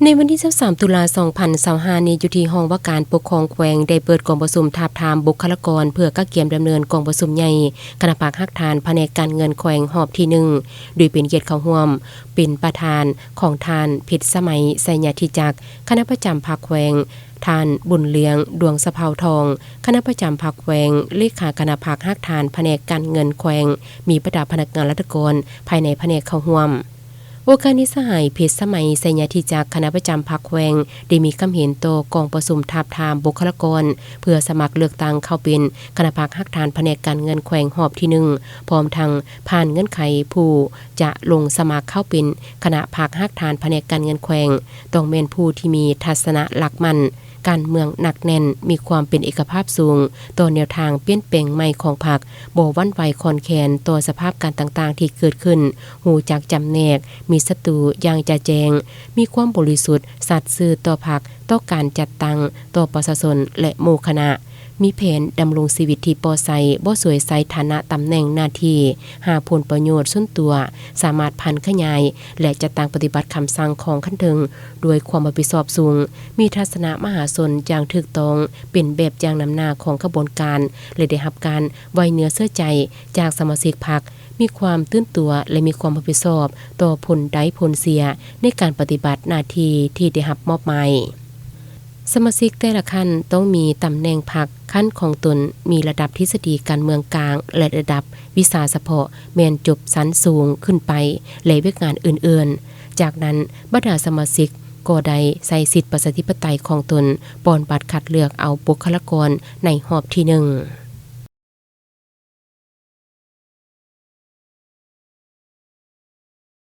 ในวันที่23ตุลา2025นี้อยู่ที่ห้องว่าการปกครองแขวงได้เปิดกองประชุมทาบทามบุคลากรเพื่อกักเกียมดำเนินกองประชุมใหญ่คณะภาคฮักฐานแผนกการเงินแขวงหอบที่1โดยเป็นเกียรติเข้าร่วมเป็นประธานของทานพิษสมัยไสยธิจักรคณะประจำภาคแขวงทานบุญเลี้ยงดวงสะเภาทองคณะประจำภาคแขวงเลขาคณะภาคฮักฐานแผนกการเงินแขวงมีประดับพนักงานรัฐกรภายในแผนกเข้าร่วมโอกาสนี้สหายเพชรสมัยไสยธิจักรคณะประจำภาคแขวงได้มีคำเห็นโตกองประชุมทาบทามบุคลากรเพื่อสมัครเลือกตั้งเข้าเป็นคณะภาคฮักฐานแผนกการเงินแขวงหอบที่1พร้อมทั้งผ่านเงื่อนไขผู้จะลงสมัครเข้าเป็นคณะภาคฮักฐานแผนกการเงินแขวงต้องเป็นผู้ที่มีทัศนะหลักมั่นการเมืองหนักแน่นมีความเป็นเอกภาพสูงต่อแนวทางเปลี่ยนแปลงใหม่ของพรรคบ่หวั่นไหวคอนแคนต่อสภาพการต่างๆที่เกิดขึ้นหูจักจำแนกมีศัตรูอย่างจะแจงมีความบริสุทธิ์สัตย์ซื่อต่อพรรคต่อการจัดตั้งต่อประชาชนและหมู่คณะมีแผนดำรงชีวิตที่ปลอดภัยบ่สวยใสฐานะตำแหน่งหน้าที่หาผลประโยชน์ส่วนตัวสามารถพันขยายและจัดตั้งปฏิบัติคำสั่งของขั้นถึงด้วยความรับผิดชอบสูงมีทัศนะมหาชนอย่างถูกต้องเป็นแบบอย่างนำหน้าของกระบวนการและได้รับการไว้เนื้อเชื่อใจจากสมาชิกพรรคมีความตื่นตัวและมีความรับผิดชอบต่อผลได้ผลเสียในการปฏิบัติหน้าที่ที่ได้รับมอบหมายสมาชิกแต่ละขั้นต้องมีตำแหน่งพรรคขั้นของตนมีระดับทฤษฎีการเมืองกลางและระดับวิชาเฉพาะแม่นจบชั้นสูงขึ้นไปและเวียกงานอื่นๆจากนั้นบรรดาสมาชิกก็ได้ใช้สิทธิประชาธิปไตยของตนปอนบัตรคัดเลือกเอาบุคลากรในหอบที่1